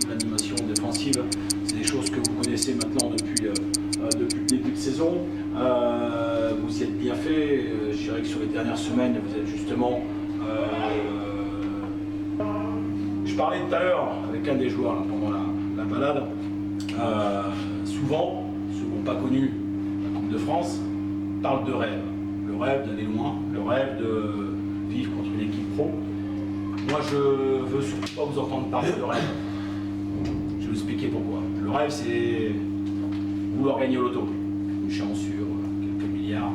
L'animation défensive, c'est des choses que vous connaissez maintenant depuis le début de saison. Vous y êtes bien fait. Je dirais que sur les dernières semaines, vous êtes justement... je parlais tout à l'heure avec un des joueurs là, pendant la balade. Souvent, ceux qui n'ont pas connu la Coupe de France parlent de rêve. Le rêve d'aller loin, le rêve de vivre contre une équipe pro. Moi, je veux surtout pas vous entendre parler de rêve. Je vais vous expliquer pourquoi. Le rêve, c'est vouloir gagner au loto. Une chance sur quelques milliards.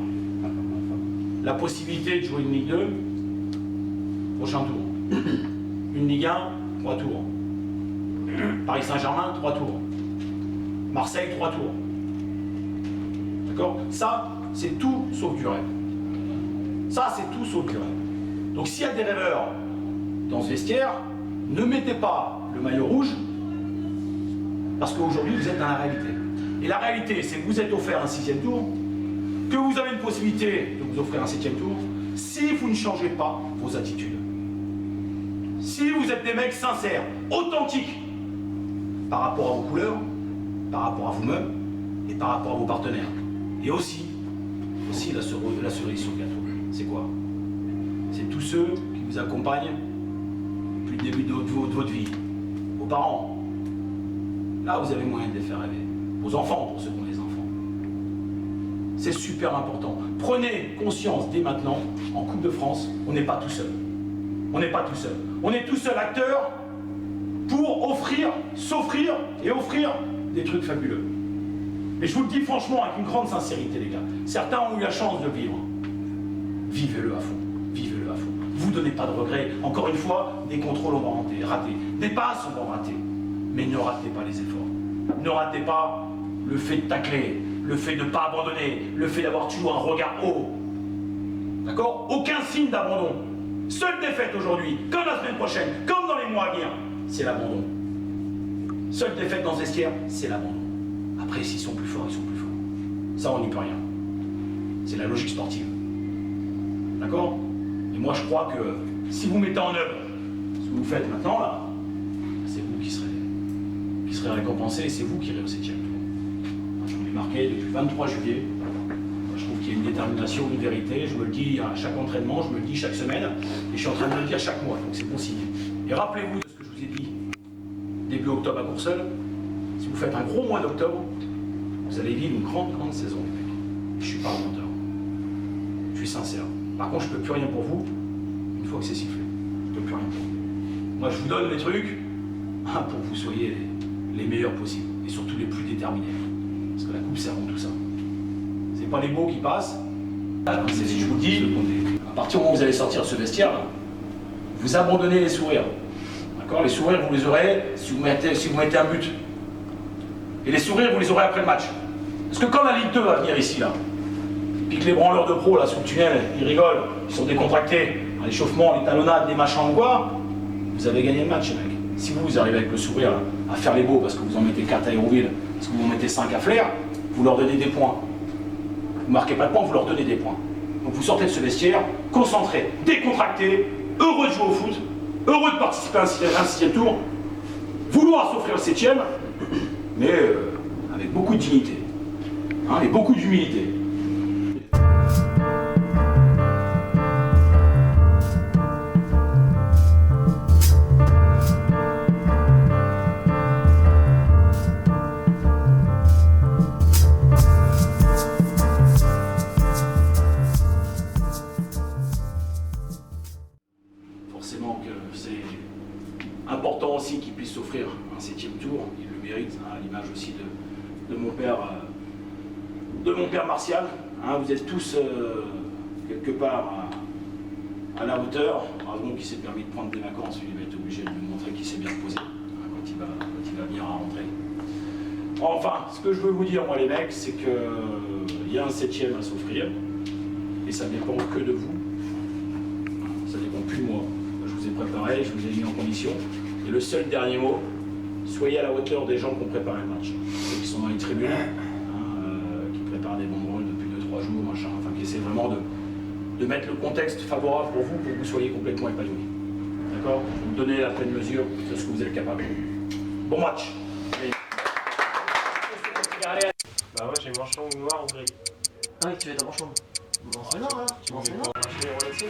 La possibilité de jouer une Ligue 2, prochain tour. Une Ligue 1, 3 tours. Paris Saint-Germain, 3 tours. Marseille, 3 tours. D'accord? Ça, c'est tout sauf du rêve. Ça, c'est tout sauf du rêve. Donc s'il y a des rêveurs dans ce vestiaire, ne mettez pas le maillot rouge parce qu'aujourd'hui vous êtes dans la réalité. Et la réalité, c'est que vous êtes offert un 6e tour, que vous avez une possibilité de vous offrir un 7e tour, si vous ne changez pas vos attitudes. Si vous êtes des mecs sincères, authentiques, par rapport à vos couleurs, par rapport à vous-même et par rapport à vos partenaires. Et aussi la cerise sur le gâteau. C'est quoi? C'est tous ceux qui vous accompagnent depuis le début de votre vie. Vos parents. Là, vous avez moyen de les faire rêver. Vos enfants, pour ceux qui ont des enfants. C'est super important. Prenez conscience dès maintenant, en Coupe de France, on n'est pas tout seul. On n'est pas tout seul. On est tout seul acteur pour s'offrir et offrir des trucs fabuleux. Mais je vous le dis franchement avec une grande sincérité, les gars. Certains ont eu la chance de vivre. Vivez-le à fond. Vivez-le à fond. Vous ne donnez pas de regrets. Encore une fois, des contrôles on va rater. Des passes on va rater. Mais ne ratez pas les efforts. Ne ratez pas le fait de tacler, le fait de ne pas abandonner, le fait d'avoir toujours un regard haut. D'accord? Aucun signe d'abandon. Seule défaite aujourd'hui, comme la semaine prochaine, comme dans les mois à venir, c'est l'abandon. Seule défaite dans ce vestiaire, c'est l'abandon. Après, s'ils sont plus forts, ils sont plus forts. Ça, on n'y peut rien. C'est la logique sportive. D'accord? Et moi, je crois que si vous mettez en œuvre ce que vous faites maintenant, là, c'est vous qui serez récompensé et c'est vous qui irez au 7e tour. Je vous l'ai marqué depuis le 23 juillet. Je trouve qu'il y a une détermination, une vérité. Je me le dis à chaque entraînement, je me le dis chaque semaine, et je suis en train de me le dire chaque mois, donc c'est bon signe. Et rappelez-vous de ce que je vous ai dit début octobre à Courseulles. Si vous faites un gros mois d'octobre, vous allez vivre une grande saison, les mecs. Je suis pas un menteur. Je suis sincère. Par contre, je peux plus rien pour vous une fois que c'est sifflé. Je peux plus rien pour vous. Moi, je vous donne mes trucs pour que vous soyez les meilleurs possibles et surtout les plus déterminés. Parce que la coupe, c'est avant tout ça. C'est pas les mots qui passent. Si je vous le dis, à partir du moment où vous allez sortir de ce vestiaire, vous abandonnez les sourires. D'accord? Les sourires, vous les aurez si vous mettez un but. Et les sourires, vous les aurez après le match. Parce que quand la Ligue 2 va venir ici, là, puis que les branleurs de pro, là, sous le tunnel, ils rigolent, ils sont décontractés, l'échauffement, les talonnades, les machins ou quoi, vous avez gagné le match, les mecs. Si vous arrivez avec le sourire à faire les beaux parce que vous en mettez 4 à Hérouville, parce que vous en mettez 5 à Flers, vous leur donnez des points. Vous marquez pas de points, vous leur donnez des points. Donc vous sortez de ce vestiaire, concentré, décontracté, heureux de jouer au foot, heureux de participer à un 6e tour, vouloir s'offrir le 7e, mais avec beaucoup de dignité, et beaucoup d'humilité. Forcément que c'est important aussi qu'il puisse s'offrir un 7e tour, il le mérite, à l'image aussi de mon père Martial. Vous êtes tous quelque part à la hauteur. Heureusement qu'il s'est permis de prendre des vacances, il va être obligé de nous montrer qu'il s'est bien reposé quand il va venir à rentrer. Enfin, ce que je veux vous dire, moi les mecs, c'est qu'il y a un 7e à s'offrir, et ça ne dépend que de vous. Ça ne dépend plus de moi. Je vous ai préparé, je vous ai mis en condition. Et le seul dernier mot, soyez à la hauteur des gens qui ont préparé le match. Ceux qui sont dans les tribunes, qui préparent des banderoles depuis 2-3 jours, machin, enfin qui c'est vraiment de mettre le contexte favorable pour que vous soyez complètement épanoui. D'accord? Vous me donnez la pleine mesure de ce que vous êtes capable. Bon match. Bah moi j'ai manchon noir ou gris. Ah oui, tu vas être en manchon. Bon, c'est noir là. Tu Bon, me c'est mets noir. pour marcher en relation.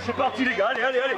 C'est parti les gars, allez, allez, allez.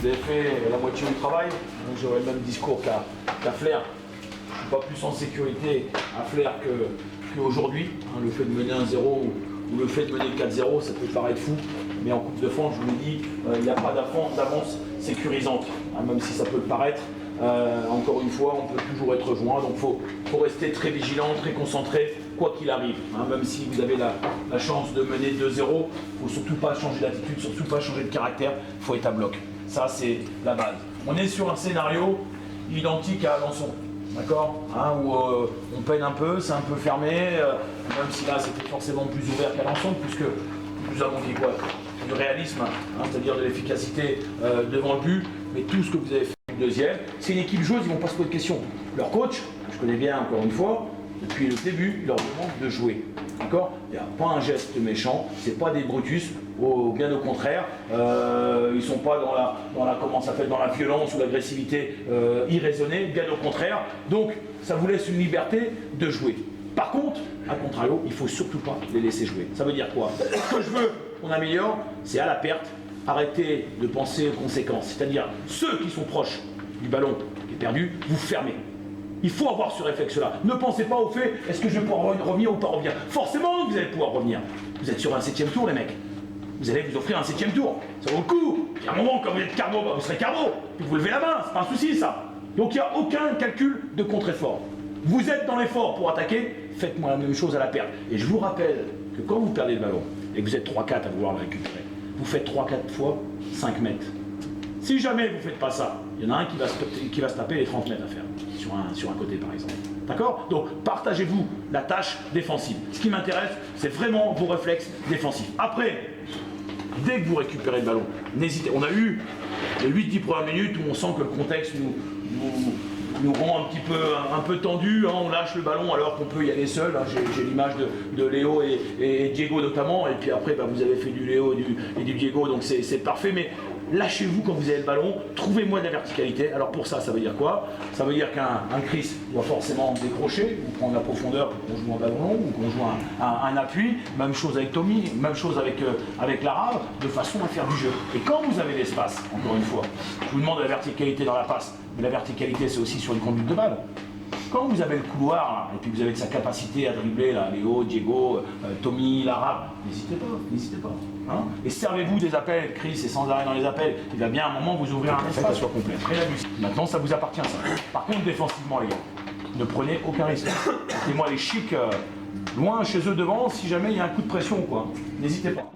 Vous avez fait la moitié du travail, donc j'aurai le même discours qu'à Flers. Je ne suis pas plus en sécurité à Flers qu'aujourd'hui. Le fait de mener 1-0 ou le fait de mener 4-0, ça peut paraître fou, mais en Coupe de France, je vous l'ai dit, il n'y a pas d'avance sécurisante, même si ça peut le paraître. Encore une fois, on peut toujours être joint, donc il faut rester très vigilant, très concentré quoi qu'il arrive, hein, même si vous avez la chance de mener 2-0, il ne faut surtout pas changer d'attitude, surtout pas changer de caractère, il faut être à bloc. Ça, c'est la base. On est sur un scénario identique à Alençon, d'accord, hein, où on peine un peu, c'est un peu fermé, même si là c'était forcément plus ouvert qu'Alençon, puisque nous avons dit quoi? Du réalisme, hein, c'est-à-dire de l'efficacité devant le but, mais tout ce que vous avez fait du deuxième, c'est une équipe joueuse, ils ne vont pas se poser de questions. Leur coach, que je connais bien encore une fois, depuis le début, il leur demande de jouer. D'accord? Il n'y a pas un geste méchant, c'est pas des brutus, bien au contraire, ils ne sont pas dans la violence ou l'agressivité irraisonnée, bien au contraire. Donc ça vous laisse une liberté de jouer. Par contre, à contrario, il ne faut surtout pas les laisser jouer. Ça veut dire quoi? Ce que je veux qu'on améliore, c'est à la perte, arrêtez de penser aux conséquences. C'est-à-dire, ceux qui sont proches du ballon qui est perdu, vous fermez. Il faut avoir ce réflexe-là. Ne pensez pas au fait, est-ce que je vais pouvoir revenir ou pas revenir? Forcément que vous allez pouvoir revenir. Vous êtes sur un 7e tour, les mecs. Vous allez vous offrir un 7e tour. Ça vaut le coup. Il y a un moment, quand vous êtes carbo, bah vous serez carbo. Puis vous levez la main, c'est pas un souci, ça. Donc il n'y a aucun calcul de contre-effort. Vous êtes dans l'effort pour attaquer, faites-moi la même chose à la perte. Et je vous rappelle que quand vous perdez le ballon, et que vous êtes 3-4 à vouloir le récupérer, vous faites 3-4 fois 5 mètres. Si jamais vous ne faites pas ça, il y en a un qui va se taper les 30 mètres à faire, sur un côté par exemple. D'accord? Donc partagez-vous la tâche défensive. Ce qui m'intéresse, c'est vraiment vos réflexes défensifs. Après, dès que vous récupérez le ballon, n'hésitez. On a eu les 8-10 premières minutes où on sent que le contexte nous rend un peu tendu, hein, on lâche le ballon alors qu'on peut y aller seul, hein. J'ai l'image de Léo et Diego notamment, et puis après bah, vous avez fait du Léo et du Diego, donc c'est parfait, mais lâchez-vous quand vous avez le ballon, trouvez-moi de la verticalité. Alors pour ça, ça veut dire quoi? Ça veut dire qu'un Chris doit forcément décrocher, ou prendre la profondeur pour qu'on joue un ballon long, ou qu'on joue un appui, même chose avec Tommy, même chose avec Lara, de façon à faire du jeu. Et quand vous avez l'espace, encore une fois, je vous demande la verticalité dans la passe, mais la verticalité c'est aussi sur une conduite de balle. Quand vous avez le couloir, là, et puis vous avez de sa capacité à dribbler, là, Léo, Diego, Tommy, Lara, n'hésitez pas. Hein, et servez-vous des appels, Chris est sans arrêt dans les appels, il va bien à un moment vous ouvrir un espace soit complet. Maintenant ça vous appartient ça. Par contre défensivement les gars, ne prenez aucun risque. Mettez-moi les chics loin chez eux devant si jamais il y a un coup de pression quoi. N'hésitez pas.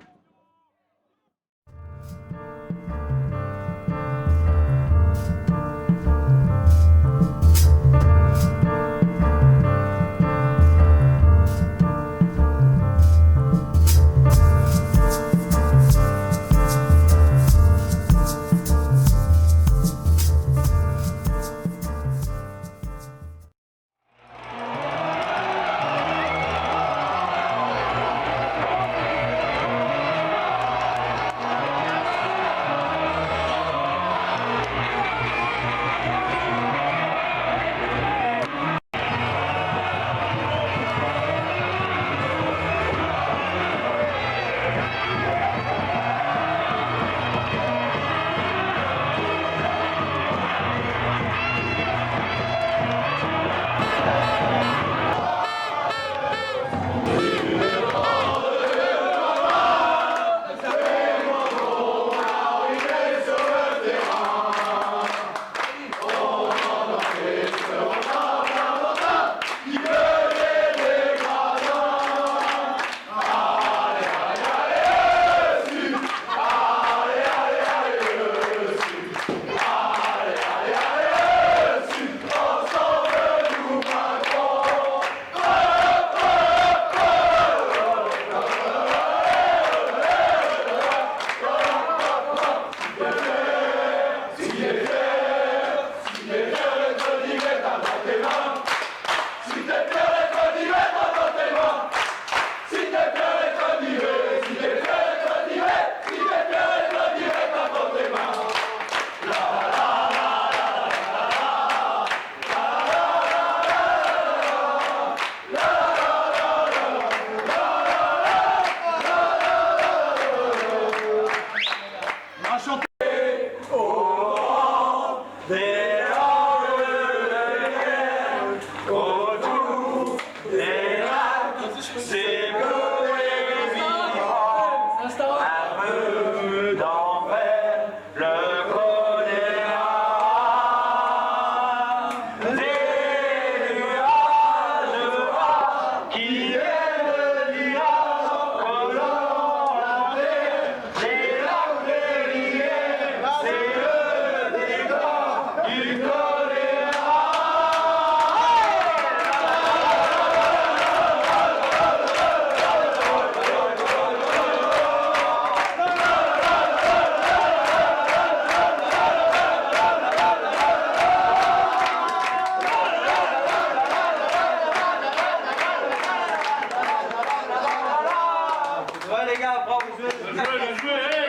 Qui Ouais les gars, bravo, joué. Bien joué, allez.